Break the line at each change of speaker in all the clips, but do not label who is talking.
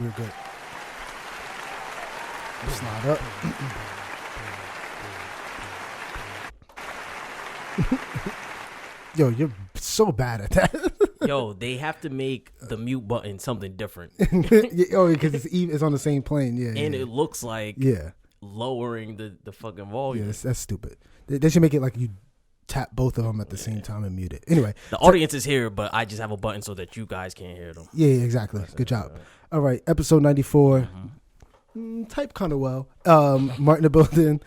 we're good. Slide up. Yo, you're so bad at that.
Yo, they have to make the mute button something different.
Oh, because it's on the same plane. Yeah,
And
yeah.
it looks like lowering the fucking volume.
Yeah, that's stupid. They should make it like you tap both of them at the same time and mute it. Anyway,
the audience is here, but I just have a button so that you guys can't hear them.
Yeah, exactly. Good job. All right, episode 94. Type kind of well. Martin the building.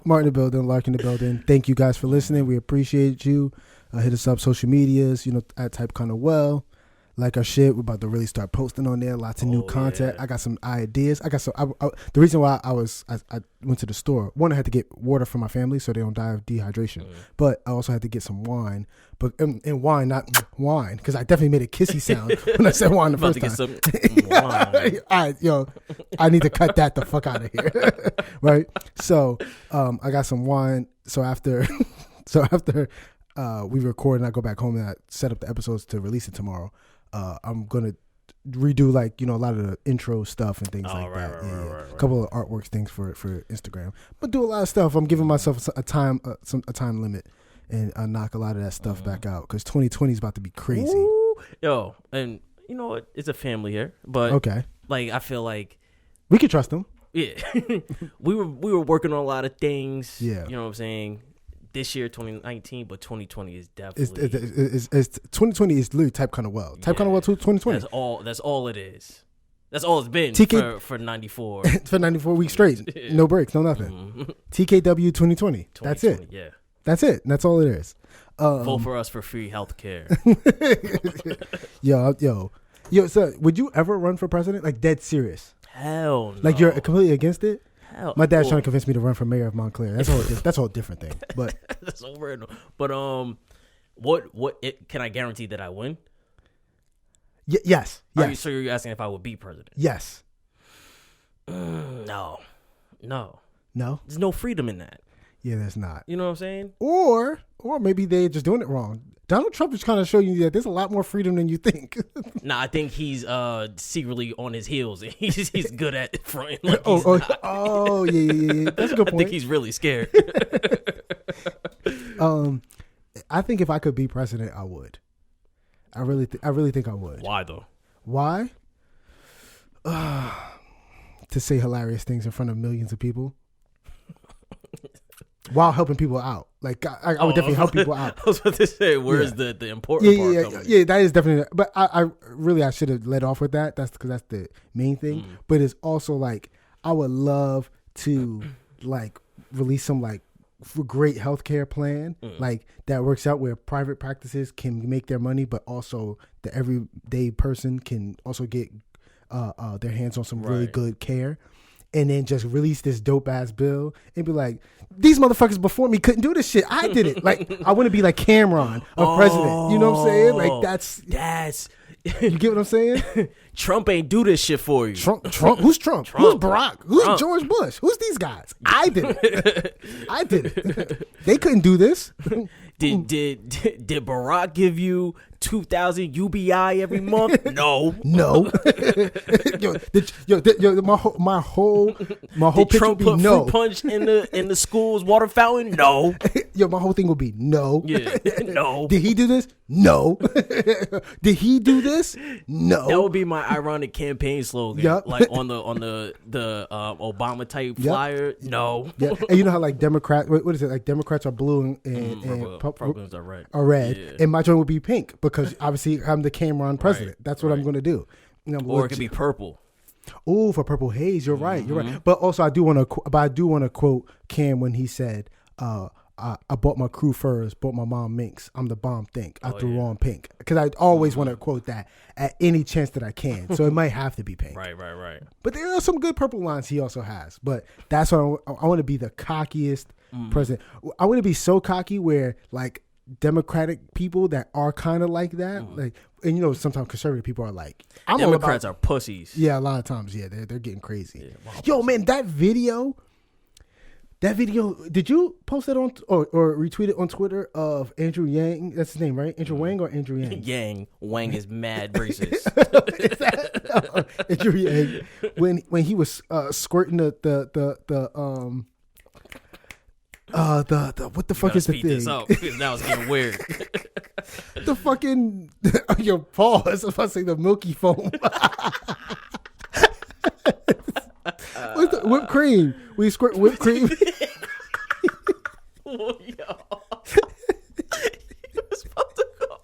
Martin the building, Lark in the building. Thank you guys for listening. We appreciate you. Hit us up social medias, at Type Kind of Well. Like our shit. We're about to really start posting on there. Lots of new content. Yeah. I got some ideas. The reason why I went to the store, one, I had to get water for my family so they don't die of dehydration. But I also had to get some wine. But and wine, not wine, because I definitely made a kissy sound when I said wine the first time.
Some wine.
All right, I need to cut that the fuck out of here. Right? So I got some wine. So after we record and I go back home and I set up the episodes to release it tomorrow, I'm gonna redo a lot of the intro stuff and things like that. Right. A couple of artworks things for Instagram, but do a lot of stuff. I'm giving myself a time limit and knock a lot of that stuff back out because 2020 is about to be crazy.
Ooh. Yo, and you know what? It's a family here, but
okay.
Like I feel like
we can trust them.
Yeah, we were working on a lot of things.
Yeah,
you know what I'm saying. This year, 2019, but 2020 is definitely.
It's 2020 is literally Type Kind of Well. Type Kind of Well 2020.
That's all it is. That's all it's been for 94.
For 94 weeks straight. Yeah. No breaks, no nothing. Mm-hmm. TKW 2020. That's it.
Yeah.
That's it. That's all it is.
Vote for us for free health care.
Yo. So would you ever run for president? Like dead serious?
Hell no.
Like you're completely against it?
Hell,
my dad's trying to convince me to run for mayor of Montclair. That's all different thing. But
that's all weird. But what can I guarantee that I win?
Yes.
So you're asking if I would be president?
Yes.
No.
There's
no freedom in that.
Yeah, there's not.
You know what I'm saying?
Or maybe they're just doing it wrong. Donald Trump is kind of showing you that there's a lot more freedom than you think.
Nah, I think he's secretly on his heels. He's good at fronting.
Yeah. That's a good point.
I think he's really scared.
I think if I could be president, I would. I really think I would.
Why though?
Why? To say hilarious things in front of millions of people. While helping people out. Like, I would definitely help people out.
I was about to say, where's the important part coming?
Yeah, that is definitely, but I should have led off with that. That's because that's the main thing. But it's also like, I would love to release some great healthcare plan like that works out where private practices can make their money, but also the everyday person can also get their hands on some really good care. And then just release this dope ass bill and be like, these motherfuckers before me couldn't do this shit. I did it. Like, I want to be like Cameron, president. You know what I'm saying? Like, that's you get what I'm saying?
Trump ain't do this shit for you.
Trump. Who's Trump? Who's Barack? Who's George Bush? Who's these guys? I did it. They couldn't do this.
Did Barack give you 2,000 UBI every month? No. My whole did Trump put
no.
fruit punch in the school's water fountain? No.
My whole thing would be no.
Yeah. No.
Did he do this? No. Did he do this? No.
That would be my ironic campaign slogan.
Yep.
Like on the Obama type flyer. No.
Yeah. And you know how Democrats, what is it? Like Democrats are blue and
Republicans are red.
Yeah. And my joint would be pink because obviously I'm the Cameron president. That's what I'm going to do.
Or it could be purple.
Oh, for Purple Haze, you're right. You're right. But also, I do want to quote Cam when he said, "I bought my crew furs, bought my mom minks. I'm the bomb. Think I threw on pink because I always want to quote that at any chance that I can. So it might have to be pink.
Right.
But there are some good purple lines he also has. But that's what I want to be the cockiest president. I want to be so cocky where Democratic people that are kind of like that, and sometimes conservative people are like,
Democrats are pussies.
Yeah, a lot of times, they're getting crazy. Yeah, yo, man, that video That video, did you post it on or retweet it on Twitter of Andrew Yang? That's his name, right? Andrew Wang or Andrew Yang?
Yang. Wang is mad racist.
Andrew Yang, when he was squirting the what the fuck is the
Speed this
thing?
up, because now it's getting weird.
The fucking your paw. I was about to say the milky foam. What's the whipped cream? We squirt whipped cream.
Oh, yo. He was about to go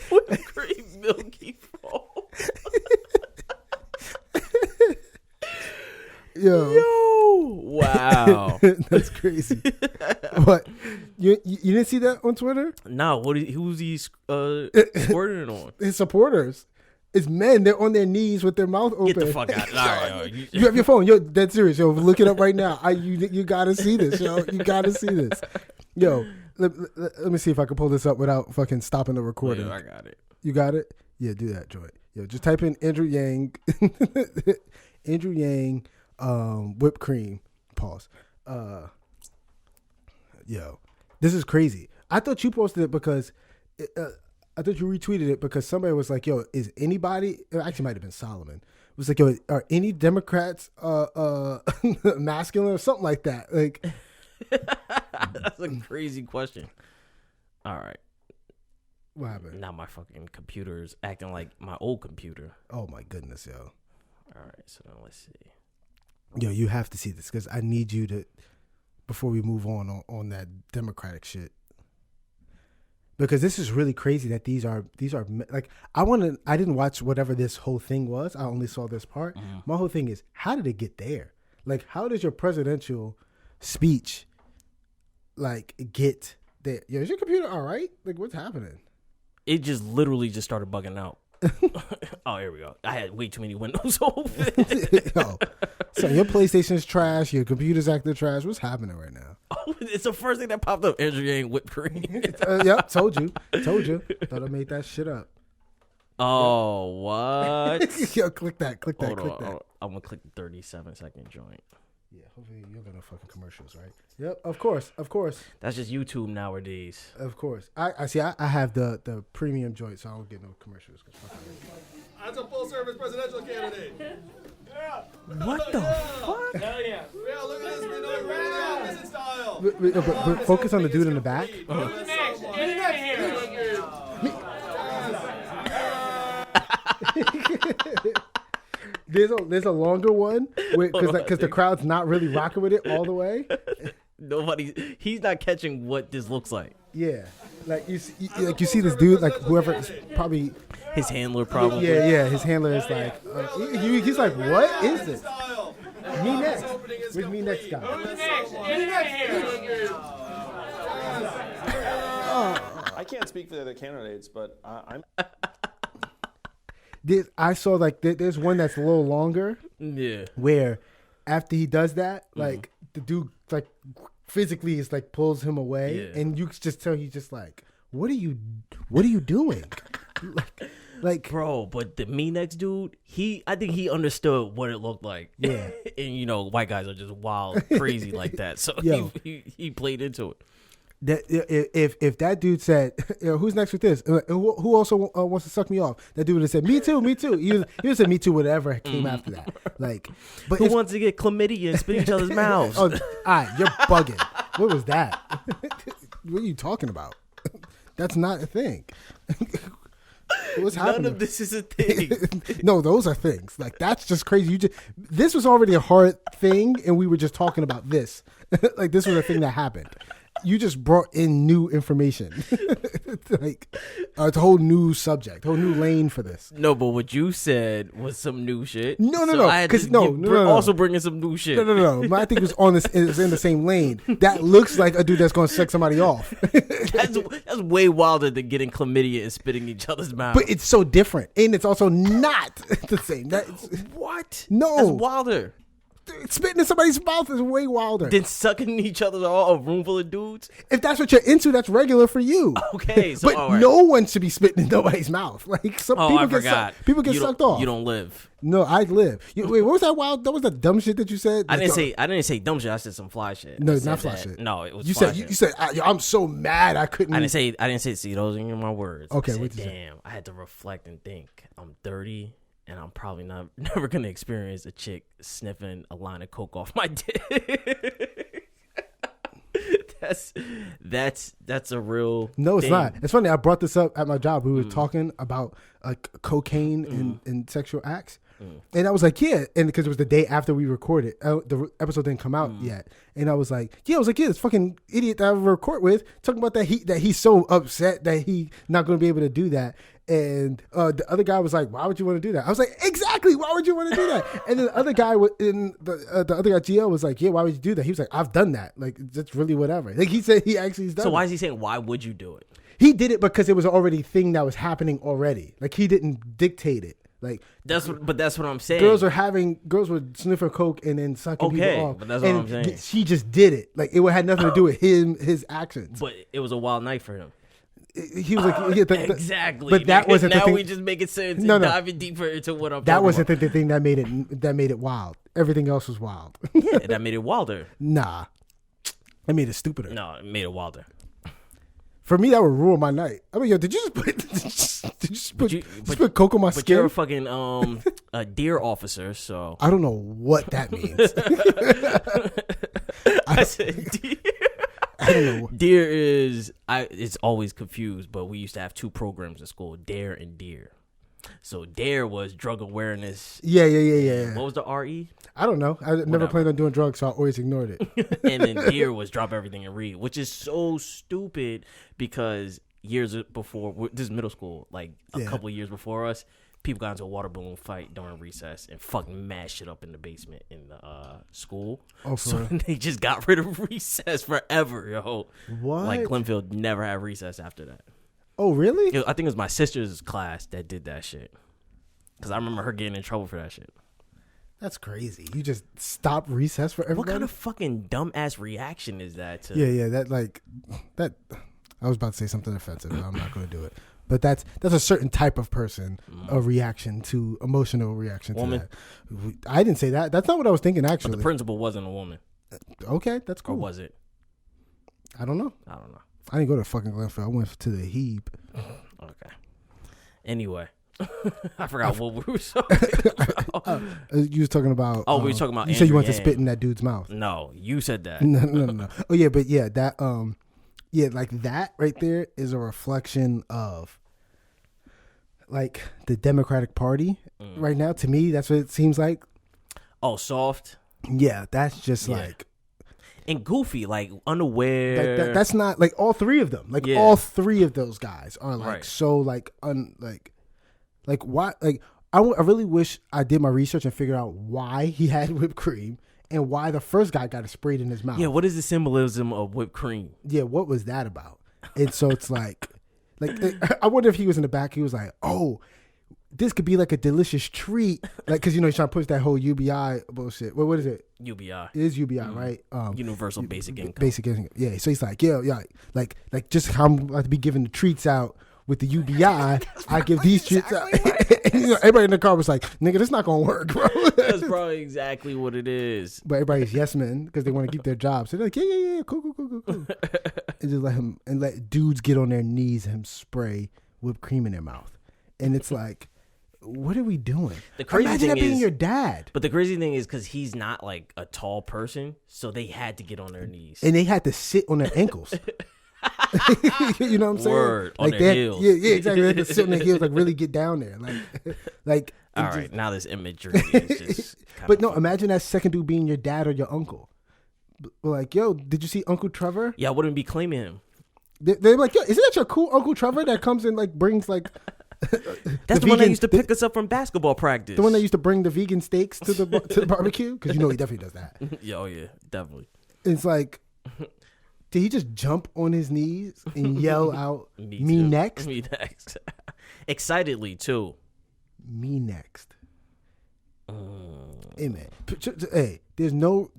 whipped cream milky foam.
Yo,
Wow.
that's crazy. But you didn't see that on Twitter?
Nah, who's he squirting it on?
His supporters. It's men. They're on their knees with their mouth open.
Get the fuck out. All right.
You have your phone. Yo, that's serious. Yo, look it up right now. You gotta see this, yo. You gotta see this. Yo, let me see if I can pull this up without fucking stopping the recording.
I got it.
You got it? Yeah, do that, Joy. Yo, just type in Andrew Yang. Andrew Yang, whipped cream. Pause. Yo, this is crazy. I thought you posted it because I thought you retweeted it because somebody was like, yo, is anybody, it actually might have been Solomon. It was like, yo, are any Democrats masculine or something like that? Like,
That's a crazy question. All right.
what happened?
Now my fucking computer is acting like my old computer.
Oh my goodness, yo.
All right, so now let's see.
Yo, you have to see this because I need you to, before we move on that Democratic shit. Because this is really crazy that these are like, I didn't watch whatever this whole thing was. I only saw this part.
Mm-hmm.
My whole thing is, how did it get there? Like, how does your presidential speech like get there? Yo, is your computer all right? Like, what's happening?
It just literally just started bugging out. Oh, here we go. I had way too many windows open.
Yo, so your PlayStation's trash. Your computer's acting trash. What's happening right now?
Oh, it's the first thing that popped up. Andrew Yang whipped cream.
Yep, told you. Thought I made that shit up.
Oh, what?
Yo, click that.
Hold on. I'm going to click the 37-second joint.
Yeah, hopefully you're gonna fucking commercials, right? Yep, of course.
That's just YouTube nowadays.
Of course. I see. I have the premium joint, so I don't get no commercials.
That's a full service presidential candidate.
What the fuck?
Hell yeah. Yeah, look at this. We know really opposite style.
But focus on the dude in the back. There's a longer one because the crowd's not really rocking with it all the way.
He's not catching what this looks like.
Yeah, like you see this dude, like whoever is probably
his handler, probably.
Yeah. His handler is like, he's like, what is this? Me next. Where's me next guy?
I can't speak for the other candidates, but I'm.
I saw like there's one that's a little longer.
Yeah.
Where after he does that, like the dude like physically is like pulls him away, and you just tell he's just like, what are you doing? like
bro, but the me next dude, I think he understood what it looked like.
Yeah.
And white guys are just wild, crazy like that. So he played into it.
That if that dude said, "Who's next with this? Who also wants to suck me off?" That dude would have said, "Me too, me too." He would say, "Me too," whatever came after that. Like, but
who wants to get chlamydia and spit in each other's mouths?
Oh, all right, you're bugging. What was that? What are you talking about? That's not a thing. What's happening?
None of this is a thing.
No, those are things. Like, that's just crazy. This was already a hard thing, and we were just talking about this. Like, this was a thing that happened. You just brought in new information. Like, it's a whole new subject, whole new lane for this.
No, but what you said was some new shit.
No.
Because also bringing some new shit.
No. I think it was in the same lane. That looks like a dude that's going to suck somebody off.
That's way wilder than getting chlamydia and spitting each other's mouth.
But it's so different, and it's also not the same.
What?
No,
that's wilder.
spitting in somebody's mouth is way wilder.
Then sucking each other all a room full of dudes.
If that's what you're into, that's regular for you.
Okay, so
but
all right.
no one should be spitting in nobody's mouth. Like some
Oh,
people
I forgot.
People get
You
sucked
don't-
off.
You don't live.
No, I live. Wait, what was that wild? That was the dumb shit that you said.
I
Like,
didn't say dumb shit. I said some fly shit.
No,
I
it's
said
not fly
that-
shit.
No, it was.
You
fly
said
shit.
you said I'm so mad I couldn't.
I didn't say. See, those are my words.
Okay,
I said,
what'd you say?
damn. I had to reflect and think. I'm 30, and I'm probably never gonna experience a chick sniffing a line of coke off my dick. that's a real.
No, it's
thing.
not. It's funny. I brought this up at my job. We were talking about cocaine and sexual acts. And I was like, yeah. And because it was the day after we recorded. The episode didn't come out yet. And I was like, yeah, this fucking idiot that I record with talking about that he's so upset that he not going to be able to do that. And the other guy was like, why would you want to do that? I was like, exactly. Why would you want to do that? And then the other guy the other guy, GL, was like, yeah, why would you do that? He was like, I've done that. Like, that's really whatever. Like, he said he actually has done
So
it.
why is he saying, why would you do it?
He did it because it was already a thing that was happening already. Like, he didn't dictate it. Like,
That's what I'm saying.
girls were sniffing coke and then sucking
Okay,
people off.
but that's what
and
I'm saying.
She just did it. Like, it had nothing to do with his actions.
But it was a wild night for him.
He was like, yeah,
Exactly.
But that wasn't the
now
thing.
we just making sense.
No,
and
no.
diving deeper into what I'm.
That
talking
wasn't
about.
the thing that made it wild. Everything else was wild.
Yeah, that made it wilder.
Nah, it made it stupider.
No, it made it wilder.
For me, that would ruin my night. I mean, yo, did you just put coke on my
But you're
skin?
a fucking a deer officer, so
I don't know what that means.
I said deer.
I don't know.
Deer is it's always confused, but we used to have two programs in school, Dare and Deer. So Dare was drug awareness.
Yeah.
What was the RE?
I don't know. I never planned on doing drugs, so I always ignored it.
And then Deer was drop everything and read, which is so stupid because years before, this is middle school, like a couple of years before us, people got into a water balloon fight during recess and fucking mashed shit up in the basement in the school.
Oh,
so
for real?
they just got rid of recess forever, yo.
What?
Like Glenfield never had recess after that.
Oh, really?
I think it was my sister's class that did that shit. Because I remember her getting in trouble for that shit.
That's crazy. You just stop recess for everybody?
What kind of fucking dumbass reaction is that to?
Yeah, that. I was about to say something offensive, but I'm not going to do it. But that's a certain type of person, a reaction to emotional reaction to
Woman.
that. I didn't say that. That's not what I was thinking,
But
actually.
the principal wasn't a woman.
Okay, that's
Or
cool.
was it?
I don't know.
I don't know.
I didn't go to fucking Glenfield. I went to the Hebe.
Okay. Anyway. I forgot what we were talking about.
You was talking about.
Oh, we were talking about
You said you
Andrew
wanted to
Yang.
spit in that dude's mouth.
No, you said that.
No. Oh yeah, but yeah, that like that right there is a reflection of like the Democratic Party right now. To me, that's what it seems like.
Oh, soft
Yeah, that's just
Yeah.
like
and goofy, like unaware.
that's not like all three of them. Like
Yeah.
all three of those guys are like
Right.
so like like why like I really wish I did my research and figured out why he had whipped cream and why the first guy got it sprayed in his mouth.
Yeah, what is the symbolism of whipped cream?
Yeah, what was that about? And so it's like I wonder if he was in the back. He was like, "Oh, this could be like a delicious treat," like because he's trying to push that whole UBI bullshit. What is it?
UBI.
It is UBI, right?
Universal Basic Income.
Basic income. Yeah. So he's like, yeah, like just how I'm about to be giving the treats out with the UBI. I give these treats out. And, everybody in the car was like, "Nigga, this not gonna work, bro."
That's probably exactly what it is.
But everybody's yes men because they want to keep their jobs. So they're like, yeah, cool. And just let dudes get on their knees and him spray whipped cream in their mouth. And it's like, what are we doing?
The crazy
Imagine
thing
that being
is-
your dad.
But the crazy thing is because he's not like a tall person, so they had to get on their knees.
And they had to sit on their ankles. You know what I'm saying?
Word, on
like
their
that,
heels.
Yeah, exactly. They had to sit on their heels, like really get down there. Like
All
it
right, now this imagery is just.
But no, imagine that second dude being your dad or your uncle. Like, yo, did you see Uncle Trevor?
Yeah, I wouldn't be claiming him.
They're like, yo, isn't that your cool Uncle Trevor that comes and like brings like
That's the one that used to pick us up from basketball practice.
the one that used to bring the vegan steaks to the barbecue? Because he definitely does that.
Yeah, oh yeah, definitely.
It's like, did he just jump on his knees and yell out, "Me
too.
next,
Me next." Excitedly too.
me next"? Hey man, hey, there's no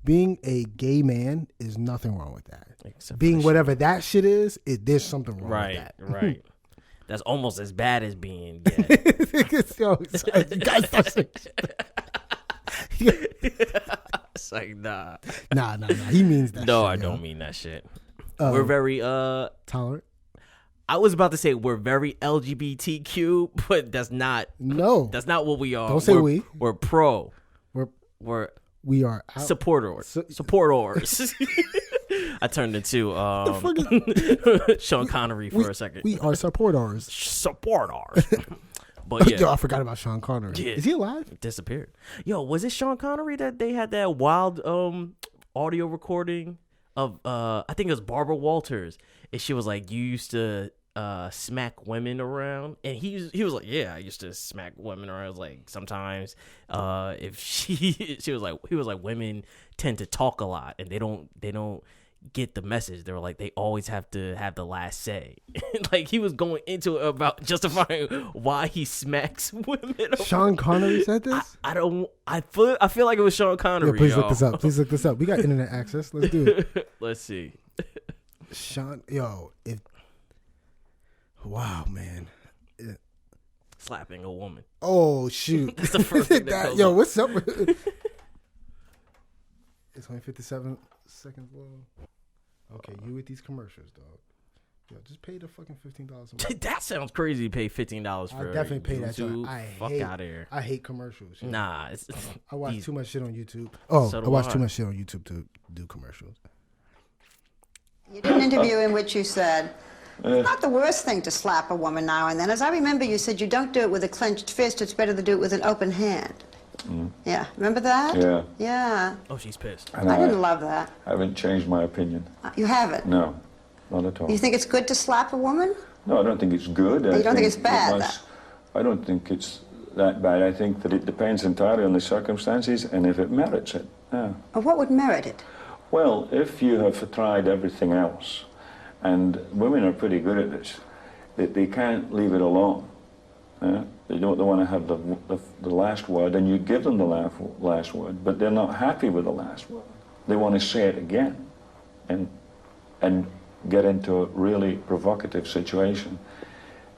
being a gay man is nothing wrong with that.
Except
Being
for
whatever that shit is, there's something wrong with that.
Right. That's almost as bad as being gay.
Yo, sorry, you guys start saying shit.
It's like, nah.
Nah. He means that.
No,
shit,
I
yo.
don't mean that shit. We're very
tolerant.
I was about to say we're very LGBTQ, but that's not what we are.
Don't say we.
We're pro.
We are
supporters. Supporters. I turned into Sean Connery for a second.
We are supporters.
Supporters. But yeah.
Yo, I forgot about Sean Connery.
Yeah.
Is he alive?
Disappeared. Yo, was it Sean Connery that they had that wild audio recording of I think it was Barbara Walters, and she was like, you used to smack women around, and he was like, yeah, I used to smack women around. I was like, sometimes if he was like women tend to talk a lot and they don't get the message. They were like, they always have to have the last say. Like he was going into it about justifying why he smacks women around.
Sean Connery said this?
I feel like it was Sean Connery.
Yo, please look this up. Please look this up. We got internet access. Let's do it.
Let's see.
Wow, man.
Slapping a woman.
Oh, shoot.
That's the first thing that comes
yo,
up.
what's up? It's only 57 seconds long. Okay, you with these commercials, dog. Yo, just pay the fucking $15 a month.
That sounds crazy to pay $15 for
I definitely pay that.
YouTube. Fuck out of here.
I hate commercials. Yo.
Nah.
I watch too much shit on YouTube. Oh,
So
I
do
watch
I.
too much shit on YouTube to do commercials.
You did an interview in which you said, it's not the worst thing to slap a woman now and then. As I remember, you said you don't do it with a clenched fist. It's better to do it with an open hand. Yeah, remember that?
Yeah.
Yeah.
Oh, she's pissed.
And
I didn't love that.
I haven't changed my opinion.
You haven't?
No, not at all.
You think it's good to slap a woman?
No, I don't think it's good.
You don't think it's bad?
I don't think it's that bad. I think that it depends entirely on the circumstances and if it merits it. Yeah.
Or what would merit it?
Well, if you have tried everything else, and women are pretty good at this, they can't leave it alone. They don't want to have the last word, and you give them the last word, but they're not happy with the last word. They want to say it again, and get into a really provocative situation.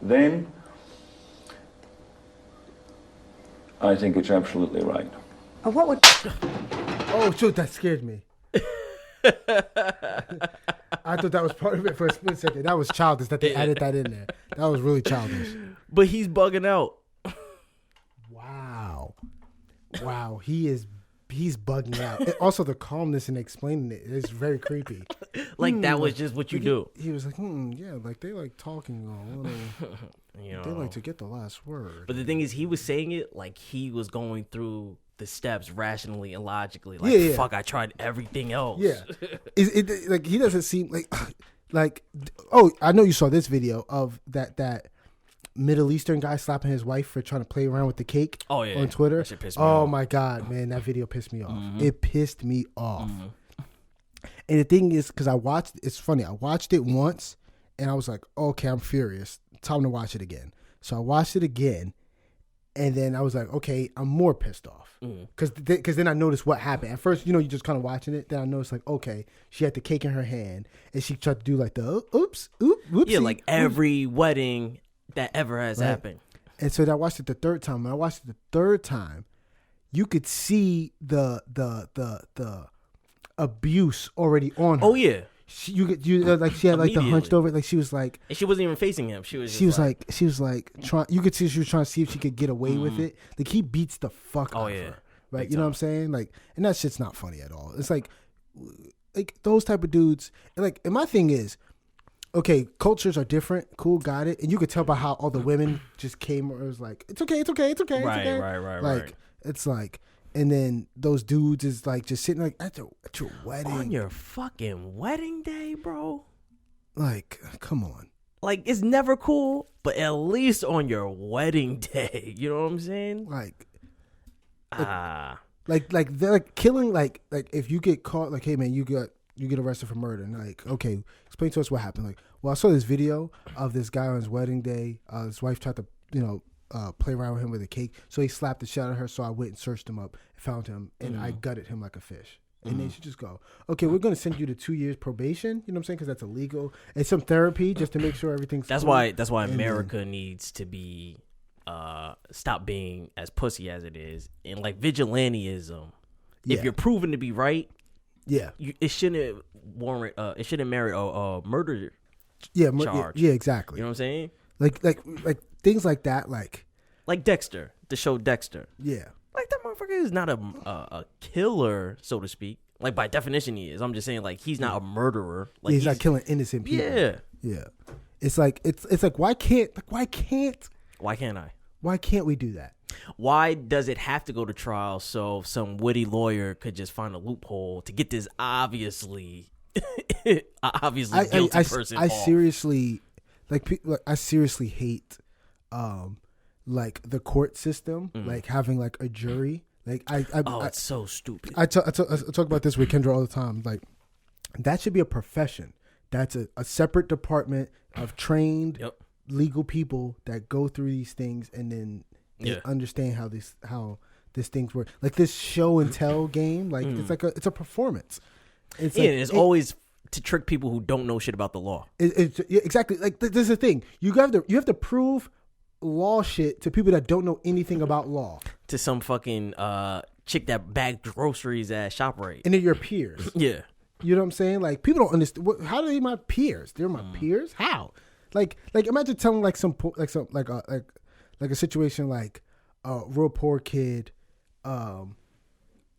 Then I think it's absolutely right.
Or what would...
Oh, shoot, that scared me. I thought that was part of it for a split second. That was childish that they added that in there. That was really childish.
But he's bugging out.
Wow, he's bugging out. And also, the calmness in explaining it is very creepy.
Like that was just what you do.
He was like, yeah, like they like talking a little. They like to get the last word.
But the thing is, he was saying it like he was going through the steps rationally and logically. Like, fuck, I tried everything else.
Yeah, it like he doesn't seem like. Oh, I know you saw this video of that Middle Eastern guy slapping his wife for trying to play around with the cake.
Oh yeah,
on Twitter.
That shit pissed me off.
My god, man, that video pissed me off.
Mm-hmm.
It pissed me off. And the thing is, because it's funny. I watched it once, and I was like, okay, I'm furious. Time to watch it again. So I watched it again, and then I was like, okay, I'm more pissed off. Because then I noticed what happened. At first, you just kind of watching it. Then I noticed, like, okay, she had the cake in her hand, and she tried to do, like, the whoopsie.
Yeah, like every wedding that ever has happened.
And so I watched it the third time. When I watched it the third time, you could see the abuse already on her.
Oh yeah.
She had like the hunched over, like she was like,
and she wasn't even facing him. She was like
trying. You could see she was trying to see if she could get away with it. Like he beats the fuck out of her, right?
Big
you know what I'm saying? Like, and that shit's not funny at all. It's like those type of dudes. And my thing is, okay, cultures are different. Cool, got it. And you could tell by how all the women just came. Or it was like, it's okay. Right. It's like. And then those dudes is like just sitting like at your wedding.
On your fucking wedding day, bro.
Like, come on.
Like, it's never cool, but at least on your wedding day. You know what I'm saying?
Like
Like
they're like killing like if you get caught, like, hey man, you get arrested for murder, and like, okay, explain to us what happened. Like, well, I saw this video of this guy on his wedding day. His wife tried to, play around with him with a cake. So he slapped the shit out of her. So I went and searched him up, found him, and I gutted him like a fish. And then she just go, okay, we're going to send you to 2 years probation. You know what I'm saying? Because that's illegal. And some therapy just to make sure everything's
That's
cool.
why
And
America needs to be stop being as pussy as it is, and like vigilantism.
Yeah.
If you're proven to be right,
Yeah.
it shouldn't warrant. It shouldn't merit a murder
Yeah.
charge.
Yeah, exactly.
You know what I'm saying?
Like things like that. Like,
Dexter, the show Dexter.
yeah.
Like that motherfucker is not a killer, so to speak. Like by definition, he is. I'm just saying, like he's not a murderer. Like
He's not killing innocent people.
Yeah.
Yeah. It's like why can't we do that?
Why does it have to go to trial so some witty lawyer could just find a loophole to get this obviously guilty person
I
off?
seriously I seriously hate like the court system, like having like a jury. Like
it's so stupid.
I talk about this with Kendra all the time. Like that should be a profession. That's a separate department of trained legal people that go through these things and then they understand how these things work. Like this show and tell game, like it's a performance. It's
always to trick people who don't know shit about the law.
Exactly. Like this is the thing. You have to prove law shit to people that don't know anything about law.
To some fucking chick that bagged groceries at ShopRite.
And they're your peers.
Yeah.
You know what I'm saying? Like people don't understand. How are they my peers? They're my peers. How? Like imagine telling like a situation like a real poor kid,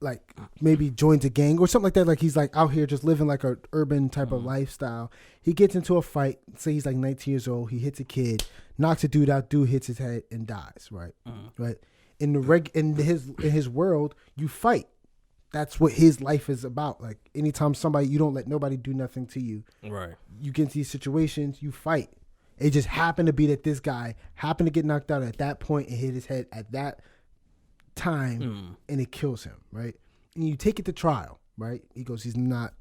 like maybe joins a gang or something like that. Like he's like out here just living like a urban type of lifestyle. He gets into a fight. Say he's like 19 years old. He hits a kid, knocks a dude out. Dude hits his head and dies. Right. Right. In his world, you fight. That's what his life is about. Like anytime you don't let nobody do nothing to you.
Right.
You get into these situations, you fight. It just happened to be that this guy happened to get knocked out at that point and hit his head at that time, and it kills him, right? And you take it to trial, right? He goes, he's not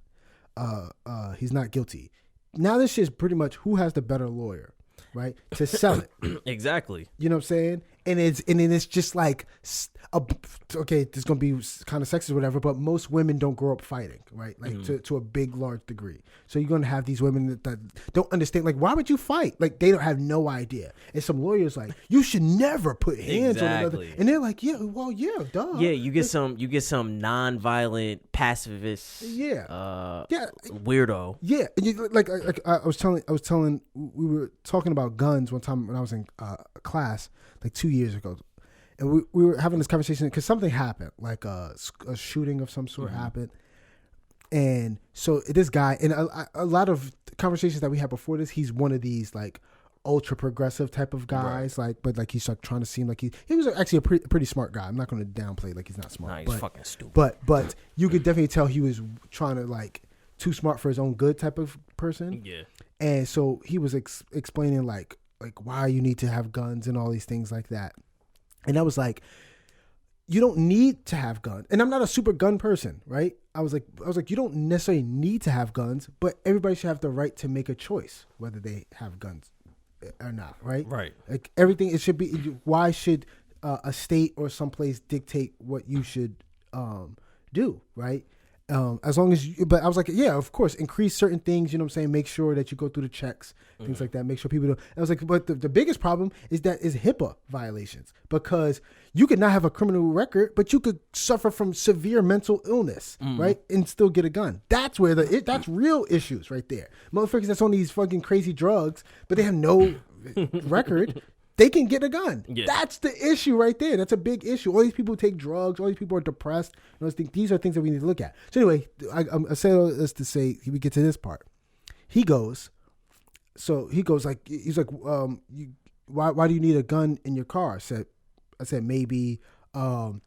guilty. Now this shit is pretty much who has the better lawyer, right? To sell it.
Exactly.
You know what I'm saying? And then it's just like, okay, this is gonna be kind of sexist or whatever, but most women don't grow up fighting, right? Like to a big, large degree. So you're gonna have these women that don't understand, like, why would you fight? Like they don't have no idea. And some lawyers like, you should never put hands on another. And they're like, yeah, well, yeah, duh.
Yeah, you get some non-violent pacifist. Weirdo.
Yeah, like I was telling, we were talking about guns one time when I was in class like 2 years ago, and we were having this conversation because something happened, like a shooting of some sort happened, and so this guy, and a lot of conversations that we had before this, he's one of these like ultra progressive type of guys, right. But he's like trying to seem like he was actually a pretty smart guy. I'm not going to downplay like he's not smart.
Nah, he's fucking stupid.
But you could definitely tell he was trying to like too smart for his own good type of person.
Yeah.
And so he was explaining like why you need to have guns and all these things like that. And I was like, you don't need to have guns. And I'm not a super gun person, right? I was like, you don't necessarily need to have guns, but everybody should have the right to make a choice whether they have guns or not, right?
Right.
Like everything, it should be. Why should a state or someplace dictate what you should do, right? As long as but I was like, yeah, of course, increase certain things, you know what I'm saying? Make sure that you go through the checks, things like that. Make sure people don't. I was like, but the biggest problem is HIPAA violations, because you could not have a criminal record, but you could suffer from severe mental illness, right? And still get a gun. That's where that's real issues right there. Motherfuckers that's on these fucking crazy drugs, but they have no record. They can get a gun. Yeah. That's the issue right there. That's a big issue. All these people take drugs. All these people are depressed. These are things that we need to look at. So anyway, I said all this to say, we get to this part. He goes like, why do you need a gun in your car? I said maybe to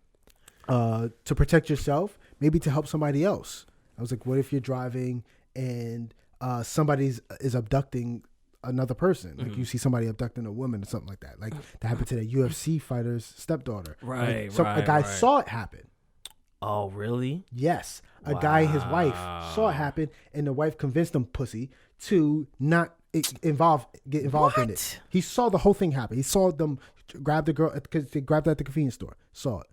protect yourself, maybe to help somebody else. I was like, what if you're driving and somebody is abducting another person, like you see somebody abducting a woman or something like that, like that happened to the UFC fighter's stepdaughter.
Right,
a guy saw it happen.
Oh, really?
Yes, a guy, his wife saw it happen, and the wife convinced him, pussy, to not get involved in it. He saw the whole thing happen. He saw them grabbed the girl because they grabbed her at the convenience store, saw it.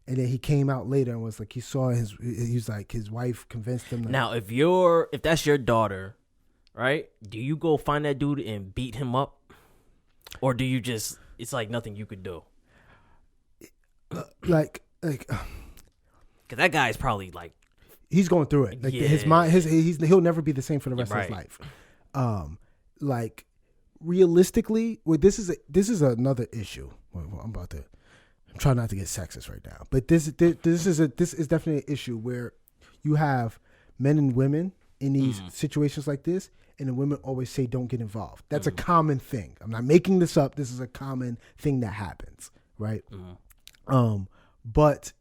And then he came out later and was like, he saw he's like, his wife convinced him.
Now, if that's your daughter, right? Do you go find that dude and beat him up? Or do you just, it's like nothing you could do?
Like,
because that guy's probably like,
he's going through it. Like his mind, he'll never be the same for the rest of his life. Like realistically, this is another issue. I'm trying not to get sexist right now, but this is definitely an issue where you have men and women in these situations like this, and the women always say don't get involved. That's a common thing. I'm not making this up. This is a common thing that happens, right? But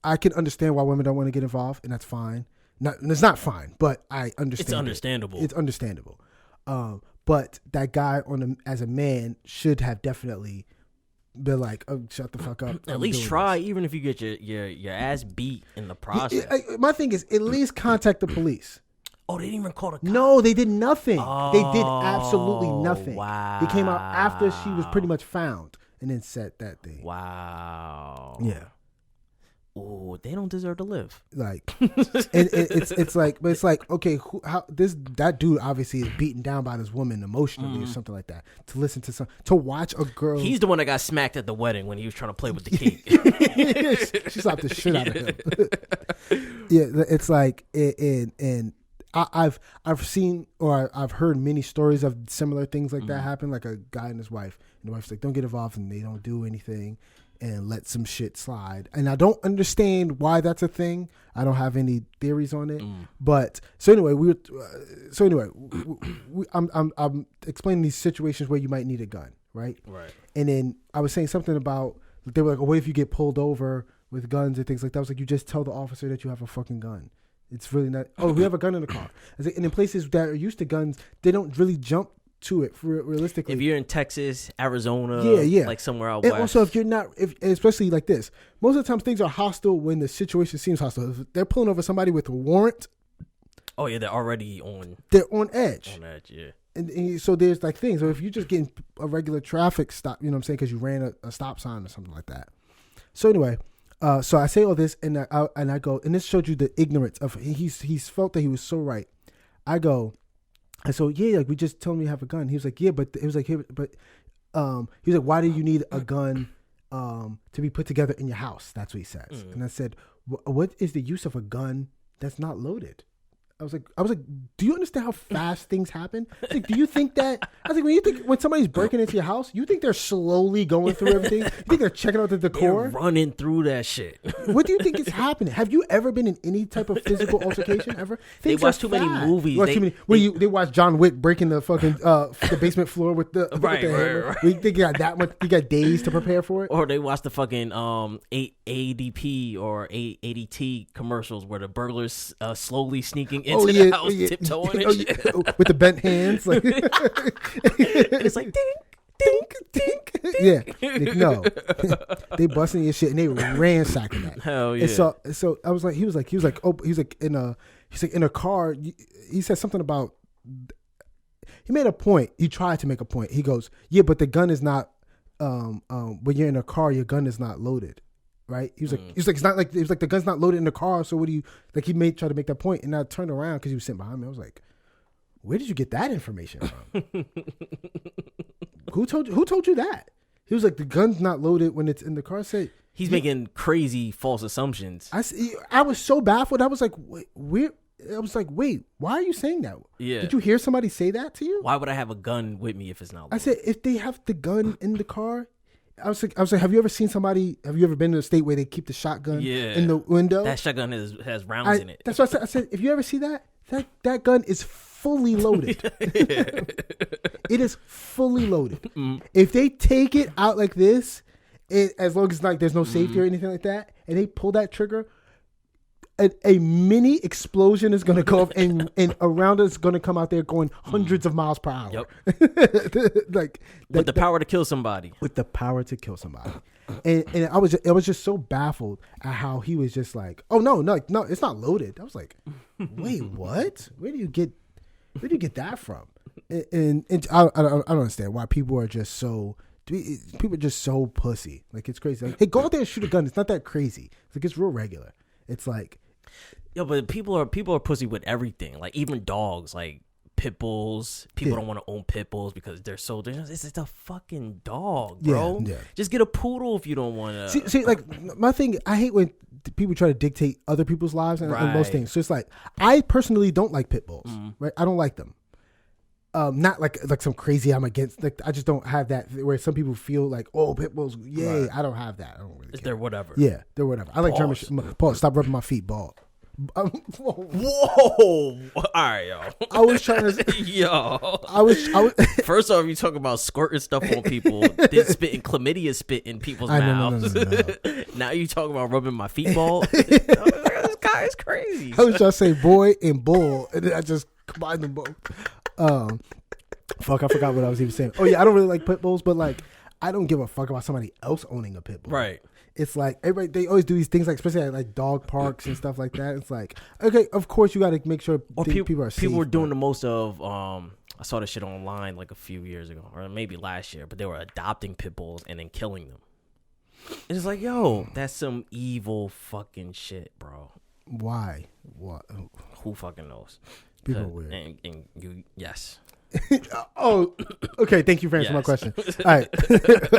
I can understand why women don't want to get involved, and that's fine. It's not fine, but I understand.
It's understandable.
It's understandable. But that guy as a man should have definitely been like, "Oh, shut the fuck up."
At least try, even if you get your ass beat in the process.
My thing is, at least contact the police.
Oh, they didn't even call the cops.
No, they did nothing.
Oh,
they did absolutely nothing.
Wow.
They came out after she was pretty much found, and then said that thing.
Wow.
Yeah.
Oh, they don't deserve to live.
Like, it's like, but it's like, okay, that dude obviously is beaten down by this woman emotionally or something like that. To listen to watch a girl.
He's the one that got smacked at the wedding when he was trying to play with the cake.
She slapped the shit out of him. Yeah, it's like, and I've seen or I've heard many stories of similar things like that happen. Like a guy and his wife, and the wife's like, don't get involved, and they don't do anything. And let some shit slide. And I don't understand why that's a thing. I don't have any theories on it. But so anyway, I'm explaining these situations where you might need a gun, right?
Right.
And then I was saying something about, they were like, oh, what if you get pulled over with guns and things like that? I was like, you just tell the officer that you have a fucking gun. It's really not, oh, we have a gun in the car. I was like, and in places that are used to guns, they don't really jump to it realistically.
If you're in Texas, Arizona, like somewhere out
and
west.
Also, if you're not, especially like this, most of the time things are hostile when the situation seems hostile. If they're pulling over somebody with a warrant.
Oh yeah, they're already on.
They're on edge.
On edge, yeah.
And so there's like things. So if you're just getting a regular traffic stop, you know what I'm saying, because you ran a stop sign or something like that. So anyway, so I say all this and I go, and this showed you the ignorance of he's felt that he was so right. I go. And so like we just told him you have a gun. He was like, yeah, but it was like, he was like, why do you need a gun to be put together in your house? That's what he says. And I said, what is the use of a gun that's not loaded? I was like, do you understand how fast things happen? I was like, do you think that? I was like, when somebody's breaking into your house, you think they're slowly going through everything? You think they're checking out the decor?
They're running through that shit.
What do you think is happening? Have you ever been in any type of physical altercation ever?
They watch too many movies.
They watch John Wick breaking the fucking the basement floor with the hammer.
Right.
We think you got that much. You got days to prepare for it.
Or they watch the fucking ADP or ADT commercials where the burglars slowly sneaking into the house, tiptoeing and shit.
With the bent hands, like
it's like ding, ding, ding, ding.
Yeah, no, they busting your shit and they ransacking that.
Hell yeah!
And so I was like, he was like in a car. He said something about. He made a point. He tried to make a point. He goes, yeah, but the gun is not. When you're in a car, your gun is not loaded. Right? He was like, it's not like, it was like the gun's not loaded in the car. So what do you, like, he try to make that point, and I turned around because he was sitting behind me. I was like, where did you get that information from? Who told you that? He was like, the gun's not loaded when it's in the car. I said,
he's making crazy false assumptions.
I was so baffled. I was like, wait, why are you saying that?
Yeah.
Did you hear somebody say that to you?
Why would I have a gun with me if it's not loaded?
I said, if they have the gun in the car, I was like, have you ever been in a state where they keep the shotgun in the window?
That shotgun has rounds in it.
That's what I said. If you ever see that gun is fully loaded. It is fully loaded. If they take it out like this, as long as like there's no safety or anything like that, and they pull that trigger, a mini explosion is going to go off, and a rounder is going to come out there going hundreds of miles per hour.
Yep.
With
the power to kill somebody.
With the power to kill somebody. And I was just so baffled at how he was just like, oh no, it's not loaded. I was like, wait, what? Where do you get that from? and I don't understand why people are just so pussy. Like, it's crazy. Like, hey, go out there and shoot a gun. It's not that crazy. It's like, it's real regular. It's like,
yo, but people are pussy with everything. Like, even dogs, like pit bulls. People don't want to own pit bulls because they're so. It's just a fucking dog, bro.
Yeah.
Just get a poodle if you don't want to.
See, like, my thing, I hate when people try to dictate other people's lives and most things. So it's like, I personally don't like pit bulls. Right? I don't like them. Not like some crazy I'm against. Like, I just don't have that where some people feel like, oh, pit bulls, yay. Right. I don't have that. I don't really care.
They're whatever.
Yeah, they're whatever. I like German. Paul, stop rubbing my feet, ball.
Whoa! All right, yo.
I was trying to.
Yo.
I was.
First off, you talk about squirting stuff on people, then spitting chlamydia spit in people's mouths. No. Now you talking about rubbing my feet, ball. This guy is crazy.
I was trying to say boy and bull, and then I just combined them both. Fuck, I forgot what I was even saying. Oh yeah, I don't really like pit bulls, but like, I don't give a fuck about somebody else owning a pit bull.
Right.
It's like everybody, they always do these things, like especially at like dog parks and stuff like that. It's like, okay, of course you got to make sure people are safe.
People were doing the most of. I saw this shit online like a few years ago, or maybe last year, but they were adopting pit bulls and then killing them. It's like, yo, that's some evil fucking shit, bro.
Why? What?
Who fucking knows?
People are weird.
And you, yes.
Oh, okay. Thank you for answering my question. All right.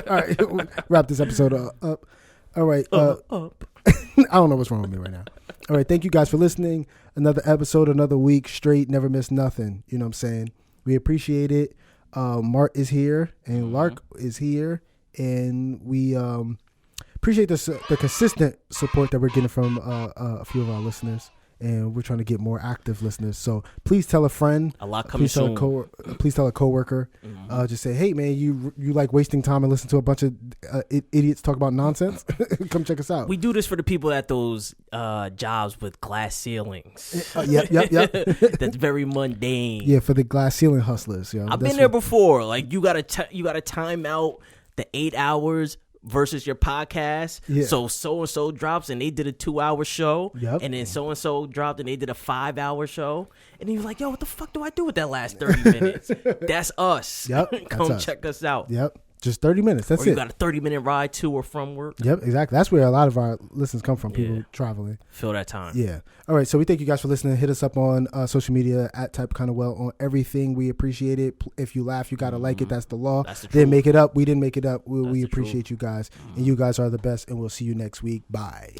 All right. We'll wrap this episode up. All right. I don't know what's wrong with me right now. All right. Thank you guys for listening. Another episode, another week straight. Never miss nothing. You know what I'm saying? We appreciate it. Mart is here and Lark is here. And we appreciate the consistent support that we're getting from a few of our listeners. And we're trying to get more active listeners. So please tell a friend.
A lot coming soon.
Please tell a coworker. Just say, hey, man, you like wasting time and listen to a bunch of idiots talk about nonsense? Come check us out.
We do this for the people at those jobs with glass ceilings.
Yep.
That's very mundane.
Yeah, for the glass ceiling hustlers. Yo.
I've been there before. Like, you gotta time out the 8 hours versus your podcast.
Yeah.
So and so drops and they did a 2-hour show.
Yep.
And then so and so dropped and they did a 5-hour show. And he was like, yo, what the fuck do I do with that last 30 minutes? That's us.
Yep.
Come check us out.
Yep. Just 30 minutes. That's
it. Or
it.
you got a 30-minute ride to or from work.
Yep, exactly. That's where a lot of our listeners come from, people traveling.
Fill that time.
Yeah. All right, so we thank you guys for listening. Hit us up on social media at Type Kinda Well on everything. We appreciate it. If you laugh, you got to like it. That's the law.
That's the
Didn't make it up. We didn't make it up. We appreciate
truth.
you guys. And you guys are the best, and we'll see you next week. Bye.